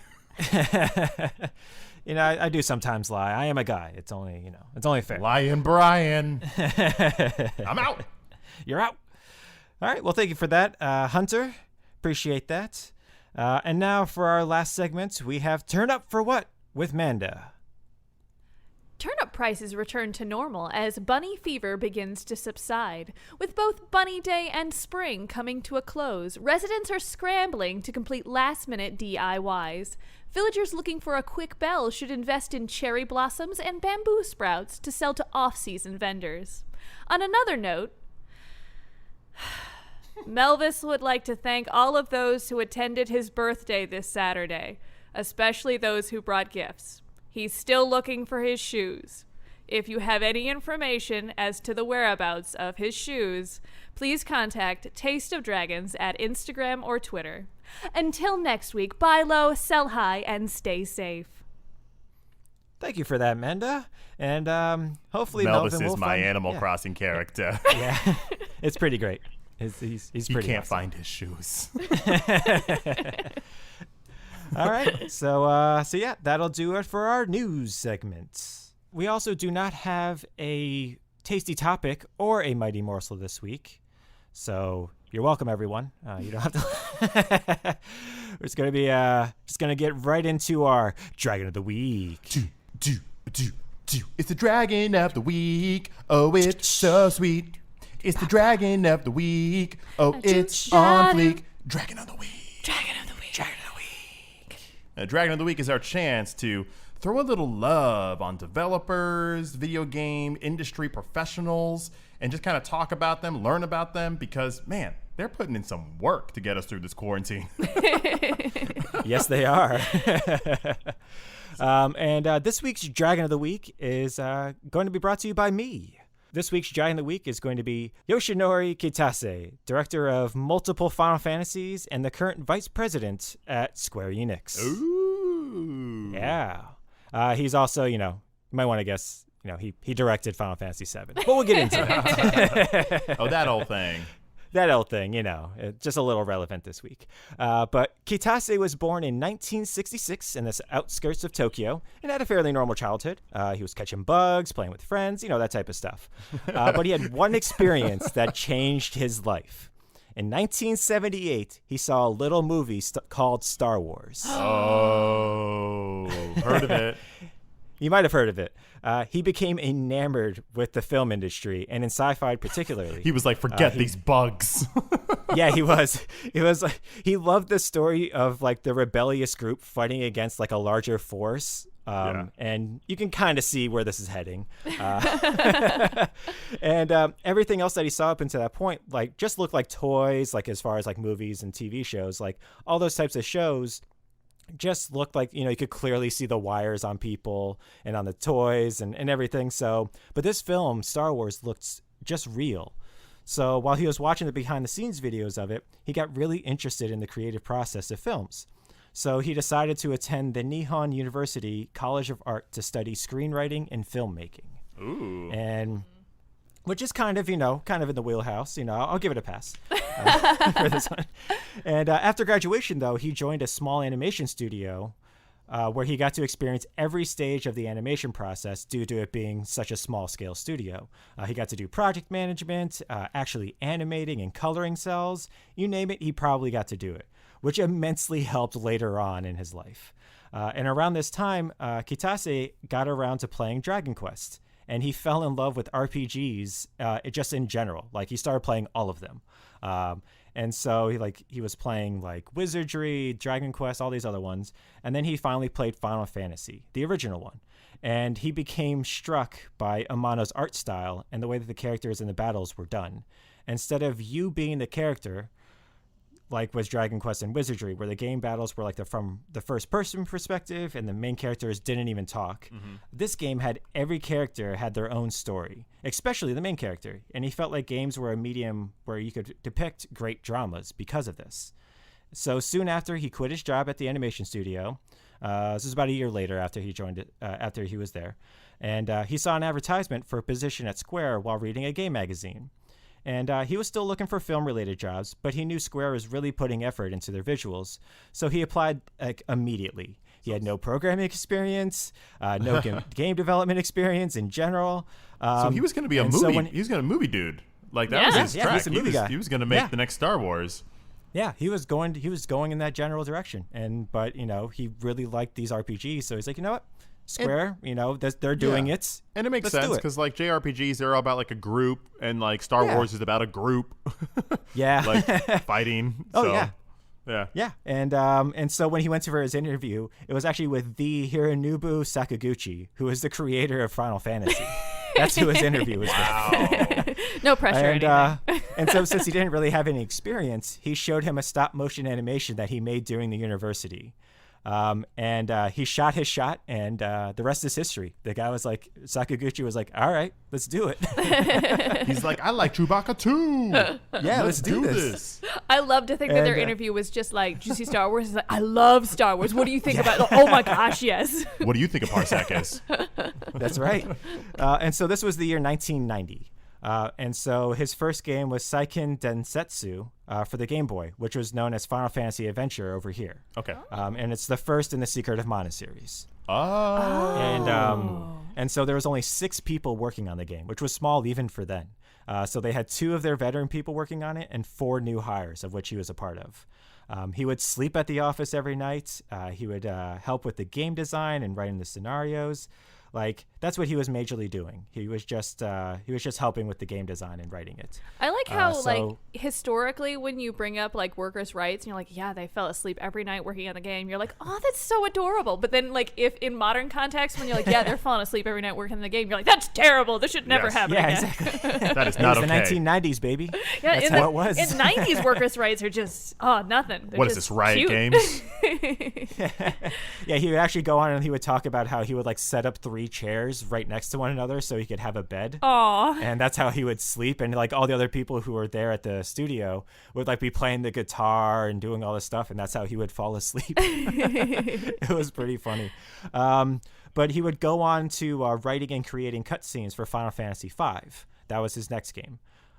I do sometimes lie. I am a guy. It's only fair. Lying Brian. I'm out. You're out. All right. Well, thank you for that, Hunter. Appreciate that. And now for our last segment, we have Turn Up for What with Manda. Turnip prices return to normal as bunny fever begins to subside. With both Bunny Day and spring coming to a close, residents are scrambling to complete last-minute DIYs. Villagers looking for a quick bell should invest in cherry blossoms and bamboo sprouts to sell to off-season vendors. On another note, Melvis would like to thank all of those who attended his birthday this Saturday, especially those who brought gifts. He's still looking for his shoes. If you have any information as to the whereabouts of his shoes, please contact Taste of Dragons at Instagram or Twitter. Until next week, buy low, sell high, and stay safe. Thank you for that, Manda. And hopefully Melvis Melvin will is my find... Animal Crossing character. Yeah, it's pretty great. He's he pretty can't awesome. find his shoes. All right. So yeah, that'll do it for our news segment. We also do not have a tasty topic or a mighty morsel this week. So you're welcome, everyone. You don't have to. We're just gonna be just gonna get right into our Dragon of the Week. Do. It's the Dragon of the Week. Oh, it's so sweet. It's the Dragon of the Week. Oh, it's on fleek. Dragon of the Week. Dragon of the Week. Dragon of the Week. Dragon of the Week is our chance to throw a little love on developers, video game industry professionals, and just kind of talk about them, learn about them, because, man, they're putting in some work to get us through this quarantine. Yes, they are. And this week's Dragon of the Week is going to be brought to you by me. This week's Dragon of the Week is going to be Yoshinori Kitase, director of multiple Final Fantasies and the current vice president at SquareEnix. Ooh. Yeah. He's also, you might want to guess, he directed Final Fantasy VII. But we'll get into that. Oh, that old thing. That old thing, just a little relevant this week. But Kitase was born in 1966 in the outskirts of Tokyo and had a fairly normal childhood. He was catching bugs, playing with friends, that type of stuff. But he had one experience that changed his life. In 1978, he saw a little movie called Star Wars. Oh, heard of it. You might have heard of it. He became enamored with the film industry and in sci-fi particularly. He was like, forget these bugs. Yeah, he was. It was like he loved the story of like the rebellious group fighting against like a larger force. And you can kind of see where this is heading. And everything else that he saw up until that point, like just looked like toys, like as far as like movies and TV shows, like all those types of shows just looked like, you could clearly see the wires on people and on the toys and everything. So, but this film, Star Wars, looked just real. So while he was watching the behind the scenes videos of it, he got really interested in the creative process of films. So he decided to attend the Nihon University College of Art to study screenwriting and filmmaking. Ooh. And which is kind of in the wheelhouse. I'll give it a pass for this one. And after graduation, though, he joined a small animation studio where he got to experience every stage of the animation process due to it being such a small-scale studio. He got to do project management, actually animating and coloring cells. You name it, he probably got to do it, which immensely helped later on in his life. And around this time, Kitase got around to playing Dragon Quest. And he fell in love with RPGs just in general. Like, he started playing all of them. And so he was playing like Wizardry, Dragon Quest, all these other ones. And then he finally played Final Fantasy, the original one. And he became struck by Amano's art style and the way that the characters in the battles were done. Instead of you being the character, like with Dragon Quest and Wizardry, where the game battles were like from the first person perspective and the main characters didn't even talk. Mm-hmm. This game had every character had their own story, especially the main character. And he felt like games were a medium where you could depict great dramas because of this. So soon after, he quit his job at the animation studio. This is about a year later after he joined it, after he was there. And he saw an advertisement for a position at Square while reading a game magazine. And he was still looking for film-related jobs, but he knew Square was really putting effort into their visuals, so he applied immediately. He had no programming experience, no game development experience in general. So he was going to be a movie. He was going to movie dude. Like that was his track. He's a movie guy. He was going to make the next Star Wars. Yeah, he was going in that general direction. But he really liked these RPGs, so he's like, you know what? Square, they're doing it. And it makes sense because like JRPGs, they're all about like a group, and like Star Wars is about a group. Like fighting. Oh so. Yeah. Yeah. And so when he went for his interview, it was actually with the Hironobu Sakaguchi, who is the creator of Final Fantasy. That's who his interview was with. No pressure. And so since he didn't really have any experience, he showed him a stop motion animation that he made during the university. He shot his shot, and the rest is history. The guy was like, Sakaguchi was like, all right, let's do it. He's like, I like Chewbacca too. Yeah, let's do this. I love to think that their interview was just like, did you see Star Wars? He's like, I love Star Wars. What do you think about it? Oh my gosh, yes. What do you think of Parsec is? That's right. And so this was the year 1990. And so his first game was Seiken Densetsu for the Game Boy, which was known as Final Fantasy Adventure over here. Okay. And it's the first in the Secret of Mana series. Oh. And so there was only 6 people working on the game, which was small even for then. So they had 2 of their veteran people working on it and 4 new hires, of which he was a part of. He would sleep at the office every night. He would help with the game design and writing the scenarios. Like, that's what he was majorly doing. He was just helping with the game design and writing it. I like how like historically when you bring up like workers' rights and you're like, yeah, they fell asleep every night working on the game, you're like, oh, that's so adorable. But then like if in modern context when you're like, yeah, they're falling asleep every night working on the game, you're like, that's terrible. This should never happen again. Exactly. That is not okay. It was the 1990s, baby. Yeah, that's how it was. In 90s, workers' rights are just nothing. They're what is this, Riot cute. Games? Yeah, he would actually go on and he would talk about how he would like set up 3 chairs right next to one another so he could have a bed. Aww. And that's how he would sleep. And like all the other people who were there at the studio would like be playing the guitar and doing all this stuff, and that's how he would fall asleep. It was pretty funny. But he would go on to writing and creating cutscenes for Final Fantasy V. That was his next game.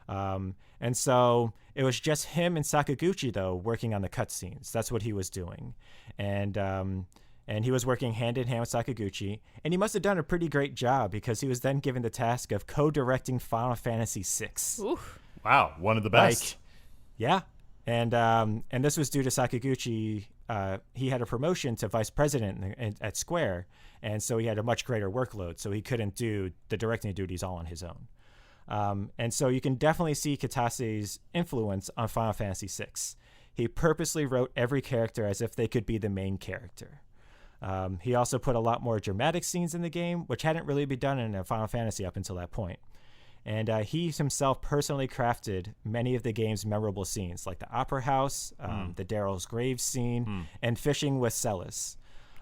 And so it was just him and Sakaguchi, though, working on the cutscenes. That's what he was doing. And he was working hand in hand with Sakaguchi. And he must have done a pretty great job because he was then given the task of co-directing Final Fantasy VI. Oof. Wow, one of the best. Yeah. And this was due to Sakaguchi. He had a promotion to vice president at Square. And so he had a much greater workload. So he couldn't do the directing duties all on his own. And so you can definitely see Kitase's influence on Final Fantasy VI. He purposely wrote every character as if they could be the main character. He also put a lot more dramatic scenes in the game, which hadn't really been done in a Final Fantasy up until that point. And he himself personally crafted many of the game's memorable scenes, like the Opera House, the Daryl's Grave scene, and fishing with Celis.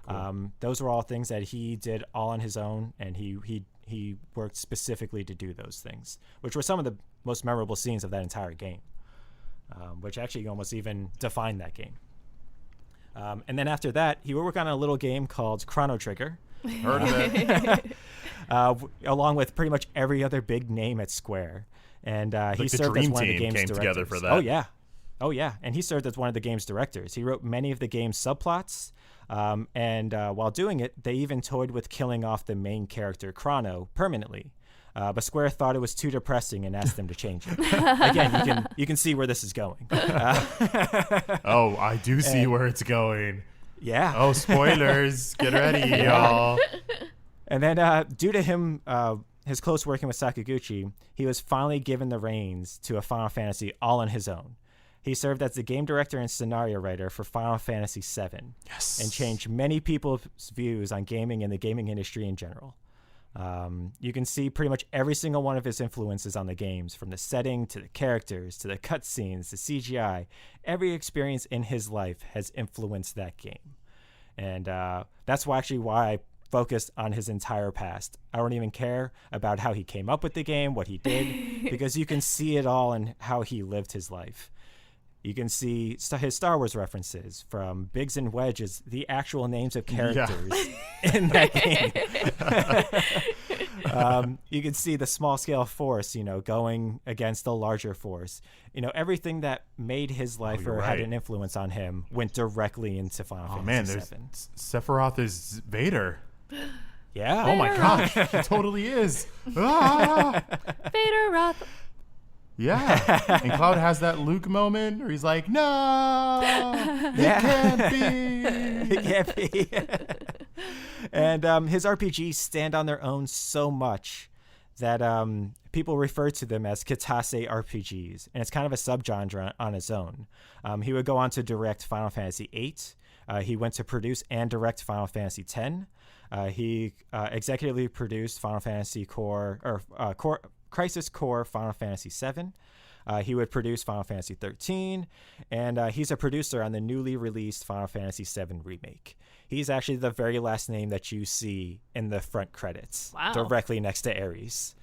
Cool. Those were all things that he did all on his own, and he worked specifically to do those things, which were some of the most memorable scenes of that entire game, which actually almost even defined that game. And then after that, he would work on a little game called Chrono Trigger. Heard of it. Along with pretty much every other big name at Square. And he served as one of the game's directors. Together for that. Oh, yeah. And he served as one of the game's directors. He wrote many of the game's subplots. And while doing it, they even toyed with killing off the main character, Chrono, permanently. But Square thought it was too depressing and asked them to change it. Again, you can see where this is going. Oh, I do see where it's going. Yeah. Oh, spoilers. Get ready, y'all. And then due to him, his close working with Sakaguchi, he was finally given the reins to a Final Fantasy all on his own. He served as the game director and scenario writer for Final Fantasy VII. Yes. And changed many people's views on gaming and the gaming industry in general. You can see pretty much every single one of his influences on the games, from the setting to the characters to the cutscenes, the CGI. Every experience in his life has influenced that game. And that's why I focused on his entire past. I don't even care about how he came up with the game, what he did, because you can see it all in how he lived his life. You can see his Star Wars references, from Biggs and Wedges, the actual names of characters in that game. You can see the small scale force, going against the larger force. Everything that made his life or had an influence on him went directly into Final Fantasy VII. Sephiroth is Vader. Yeah. Oh my gosh, he totally is. Ah! Vader Roth. Yeah. And Cloud has that Luke moment where he's like, no, it can't be. It can't be. And his RPGs stand on their own so much that people refer to them as Kitase RPGs. And it's kind of a subgenre on its own. He would go on to direct Final Fantasy VIII. He went to produce and direct Final Fantasy X. He executively produced Final Fantasy Crisis Core Final Fantasy VII. He would produce Final Fantasy 13, and he's a producer on the newly released Final Fantasy VII Remake. He's actually the very last name that you see in the front credits, directly next to Ares.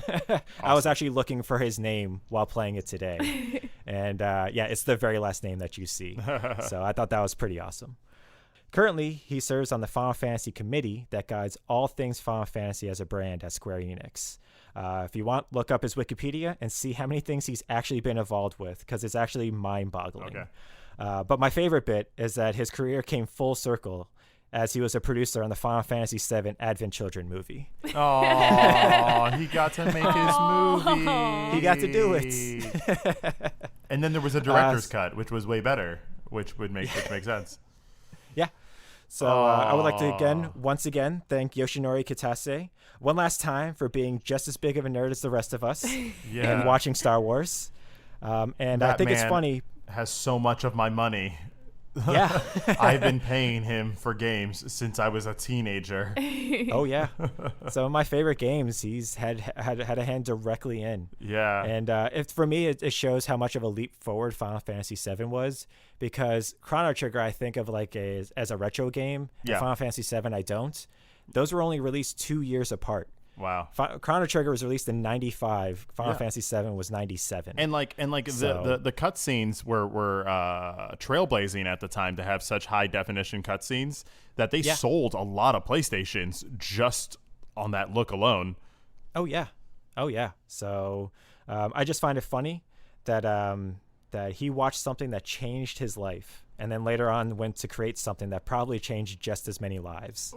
Awesome. I was actually looking for his name while playing it today, and it's the very last name that you see. So I thought that was pretty awesome. Currently, he serves on the Final Fantasy committee that guides all things Final Fantasy as a brand at Square Enix. If you want, look up his Wikipedia and see how many things he's actually been involved with, because it's actually mind-boggling. Okay. But my favorite bit is that his career came full circle as he was a producer on the Final Fantasy VII Advent Children movie. Oh, he got to make his movie. He got to do it. And then there was a director's cut, which was way better, which makes sense. Yeah. So I would like to once again thank Yoshinori Kitase one last time for being just as big of a nerd as the rest of us and watching Star Wars. And I think it's funny. Has so much of my money. Yeah. I've been paying him for games since I was a teenager. Oh yeah. Some of my favorite games he's had a hand directly in. Yeah. And for me it shows how much of a leap forward Final Fantasy VII was, because Chrono Trigger I think of like as a retro game. Yeah. And Final Fantasy VII I don't. Those were only released 2 years apart. Wow. Chrono Trigger was released in 95. Final Fantasy VII was 97. And the cutscenes were trailblazing at the time to have such high definition cutscenes that they sold a lot of PlayStations just on that look alone. Oh yeah. So I just find it funny that he watched something that changed his life, and then later on went to create something that probably changed just as many lives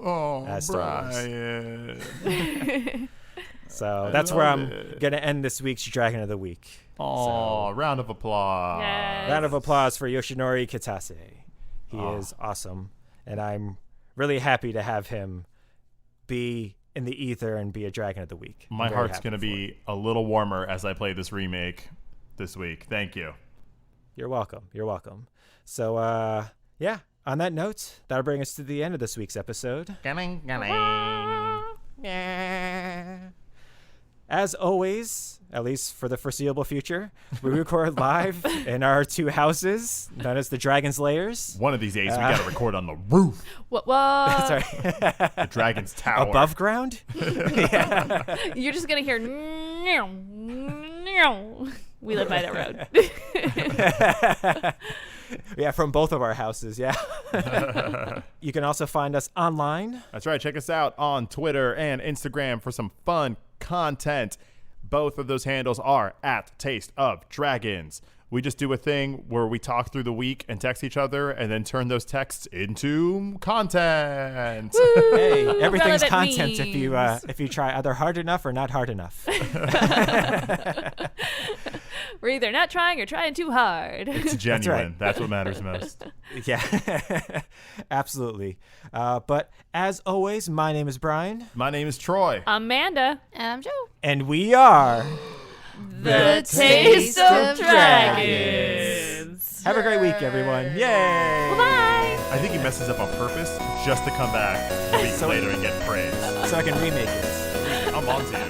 as Star Wars. So that's where I'm going to end this week's Dragon of the Week. Oh, round of applause. Yes. Round of applause for Yoshinori Kitase. He is awesome, and I'm really happy to have him be in the ether and be a Dragon of the Week. My heart's going to be a little warmer as I play this remake this week. Thank you. You're welcome. So, on that note, that'll bring us to the end of this week's episode. As always, at least for the foreseeable future, we record live in our two houses, known as the Dragon's Lairs. One of these days, we got to record on the roof. What? Sorry. The Dragon's Tower. Above ground? You're just going to hear... We live by that road. Yeah, from both of our houses, yeah. You can also find us online. That's right. Check us out on Twitter and Instagram for some fun content. Both of those handles are at Taste of Dragons. We just do a thing where we talk through the week and text each other and then turn those texts into content. Woo! Hey, everything's content if you try either hard enough or not hard enough. We're either not trying or trying too hard. It's genuine. That's what matters most. Yeah, absolutely. But as always, my name is Brian. My name is Troy. Amanda. And I'm Joe. And we are... The Taste of Dragons. Have a great week, everyone. Yay! Bye-bye. I think he messes up on purpose just to come back a week later and get praise. So I can remake it. I'm on to you.